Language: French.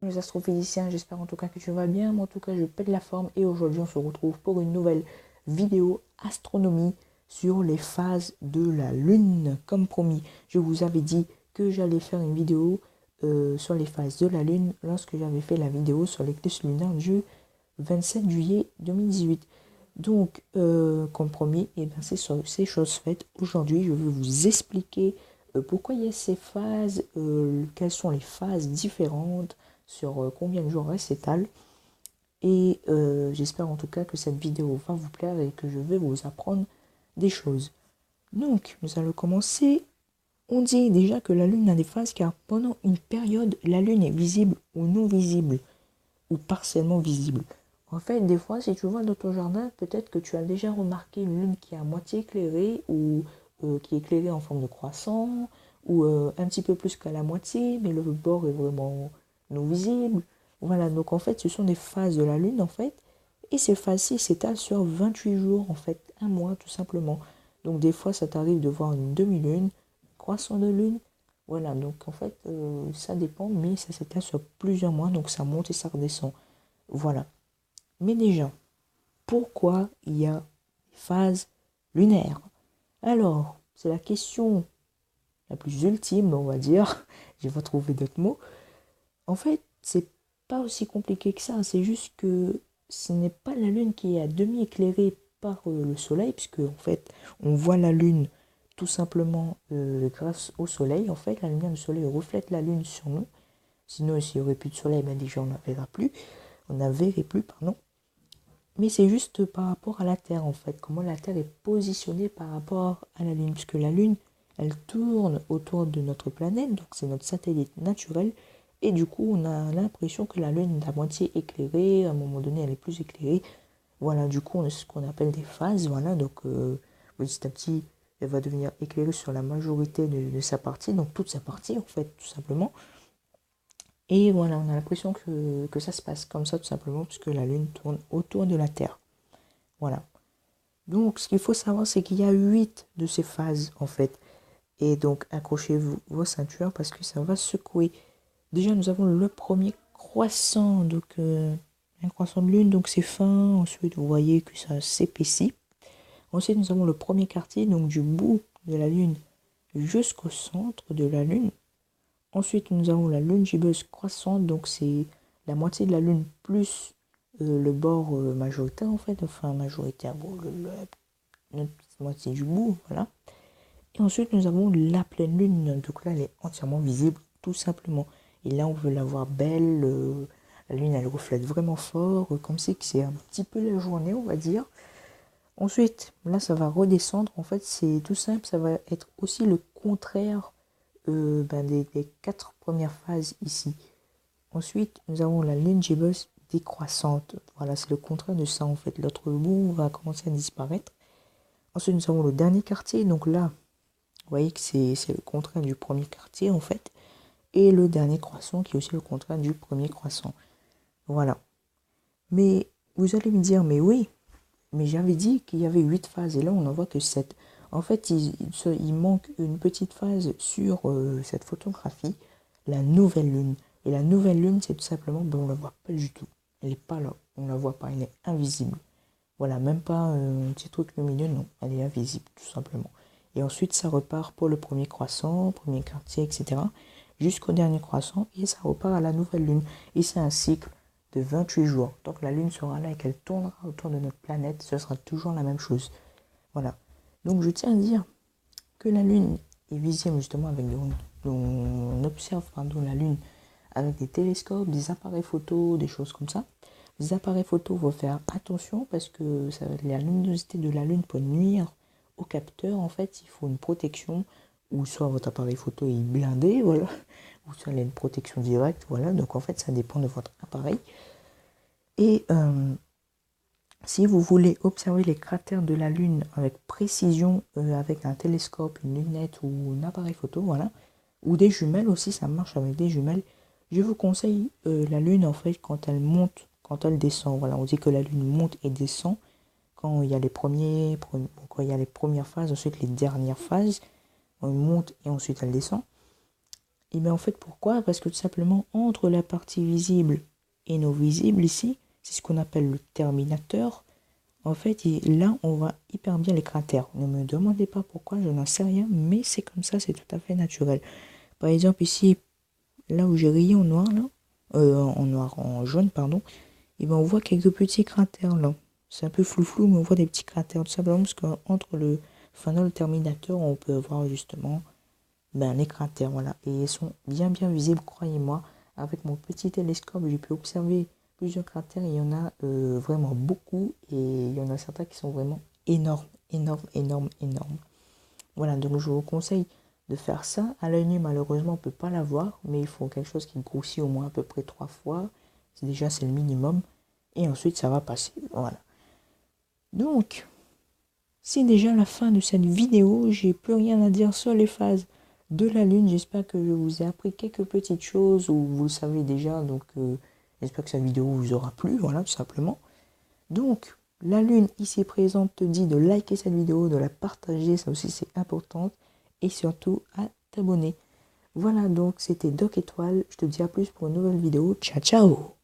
Les astrophysiciens, j'espère en tout cas que tu vas bien. Moi, en tout cas, je pète la forme et aujourd'hui, on se retrouve pour une nouvelle vidéo astronomie sur les phases de la Lune. Comme promis, je vous avais dit que j'allais faire une vidéo sur les phases de la Lune lorsque j'avais fait la vidéo sur l'éclipse lunaire du 27 juillet 2018. Donc, comme promis, c'est chose faite. Aujourd'hui, je vais vous expliquer pourquoi il y a ces phases, quelles sont les phases différentes, sur combien de jours elle s'étale. Et j'espère en tout cas que cette vidéo va vous plaire et que je vais vous apprendre des choses. Donc, nous allons commencer. On dit déjà que la Lune a des phases car pendant une période, la Lune est visible ou non visible, ou partiellement visible. En fait, des fois, si tu vois dans ton jardin, peut-être que tu as déjà remarqué une lune qui est à moitié éclairée ou qui est éclairée en forme de croissant ou un petit peu plus qu'à la moitié, mais le bord est vraiment non visible. Voilà, donc en fait, ce sont des phases de la lune, en fait, et ces phases-ci s'étalent sur 28 jours, en fait, un mois, tout simplement. Donc des fois, ça t'arrive de voir une demi-lune, croissant de lune. Voilà, donc en fait, ça dépend, mais ça s'étale sur plusieurs mois, donc ça monte et ça redescend. Voilà. Mais déjà, pourquoi il y a des phases lunaires? Alors, c'est la question la plus ultime, on va dire. Je vais pas trouver d'autres mots. En fait, c'est pas aussi compliqué que ça. C'est juste que ce n'est pas la Lune qui est à demi éclairée par le Soleil, puisque en fait, on voit la Lune tout simplement grâce au Soleil. En fait, la lumière du Soleil reflète la Lune sur nous. Sinon, s'il n'y aurait plus de Soleil, ben déjà on ne la verra plus. On ne la verrait plus, pardon. Mais c'est juste par rapport à la Terre, en fait. Comment la Terre est positionnée par rapport à la Lune. Puisque la Lune, elle tourne autour de notre planète, donc c'est notre satellite naturel. Et du coup, on a l'impression que la Lune est à moitié éclairée. À un moment donné, elle est plus éclairée. Voilà, du coup, on a ce qu'on appelle des phases. Voilà, donc petit à petit, elle va devenir éclairée sur la majorité de sa partie. Donc toute sa partie, en fait, tout simplement. Et voilà, on a l'impression que ça se passe comme ça, tout simplement, puisque la Lune tourne autour de la Terre. Voilà. Donc, ce qu'il faut savoir, c'est qu'il y a 8 de ces phases, en fait. Et donc, accrochez-vous vos ceintures parce que ça va secouer. Déjà, nous avons le premier croissant. Donc, un croissant de lune, donc c'est fin. Ensuite, vous voyez que ça s'épaissit. Ensuite, nous avons le premier quartier, donc du bout de la lune jusqu'au centre de la lune. Ensuite, nous avons la lune gibbeuse croissante, donc c'est la moitié de la lune plus le bord majoritaire, en fait, enfin majoritaire, bon, notre moitié du bout, voilà. Et ensuite, nous avons la pleine lune, donc là, elle est entièrement visible, tout simplement. Et là, on veut la voir belle, la lune, elle reflète vraiment fort, comme si c'est un petit peu la journée, on va dire. Ensuite, là, ça va redescendre, en fait, c'est tout simple, ça va être aussi le contraire des 4 premières phases ici. Ensuite, nous avons la lune gibbeuse décroissante. Voilà, c'est le contraire de ça en fait. L'autre bout va commencer à disparaître. Ensuite, nous avons le dernier quartier. Donc là, vous voyez que c'est le contraire du premier quartier en fait. Et le dernier croissant qui est aussi le contraire du premier croissant. Voilà. Mais vous allez me dire, mais oui, mais j'avais dit qu'il y avait 8 phases et là on n'en voit que 7. En fait, il manque une petite phase sur cette photographie, la nouvelle lune. Et la nouvelle lune, c'est tout simplement, ben, on ne la voit pas du tout. Elle n'est pas là, on ne la voit pas, elle est invisible. Voilà, même pas un petit truc lumineux, non, elle est invisible, tout simplement. Et ensuite, ça repart pour le premier croissant, premier quartier, etc. Jusqu'au dernier croissant, et ça repart à la nouvelle lune. Et c'est un cycle de 28 jours. Tant que la lune sera là et qu'elle tournera autour de notre planète, ce sera toujours la même chose. Voilà. Donc je tiens à dire que la lune est visible justement avec on observe la lune avec des télescopes, des appareils photo, des choses comme ça. Les appareils photo, il faut faire attention parce que la luminosité de la lune peut nuire au capteur. En fait, il faut une protection ou soit votre appareil photo est blindé, voilà, ou soit il y a une protection directe, voilà. Donc en fait, ça dépend de votre appareil. Et si vous voulez observer les cratères de la Lune avec précision, avec un télescope, une lunette ou un appareil photo, voilà, ou des jumelles aussi, ça marche avec des jumelles, je vous conseille la Lune en fait quand elle monte, quand elle descend. Voilà, on dit que la Lune monte et descend quand il y a quand il y a les premières phases, ensuite les dernières phases, on monte et ensuite elle descend. Et bien en fait, pourquoi? Parce que tout simplement, entre la partie visible et non visible ici, c'est ce qu'on appelle le terminateur. En fait, là, on voit hyper bien les cratères. Ne me demandez pas pourquoi, je n'en sais rien, mais c'est comme ça, c'est tout à fait naturel. Par exemple, ici, là où j'ai rayé en noir, là, en jaune, pardon, et ben on voit quelques petits cratères là. C'est un peu flou, mais on voit des petits cratères, tout simplement parce qu'entre le fanal et le terminateur, on peut voir justement les cratères, voilà. Et ils sont bien visibles, croyez-moi. Avec mon petit télescope, j'ai pu observer plusieurs cratères. Il y en a vraiment beaucoup. Et il y en a certains qui sont vraiment énormes. Voilà, donc je vous conseille de faire ça. À l'œil nu, malheureusement, on ne peut pas la voir. Mais il faut quelque chose qui grossit au moins à peu près 3 fois. Déjà, c'est le minimum. Et ensuite, ça va passer. Voilà. Donc, c'est déjà la fin de cette vidéo. J'ai plus rien à dire sur les phases de la Lune. J'espère que je vous ai appris quelques petites choses ou vous le savez déjà. Donc, j'espère que cette vidéo vous aura plu. Voilà, tout simplement. Donc, la Lune ici présente te dit de liker cette vidéo, de la partager. Ça aussi, c'est important. Et surtout, à t'abonner. Voilà, donc c'était Doc Étoile. Je te dis à plus pour une nouvelle vidéo. Ciao, ciao!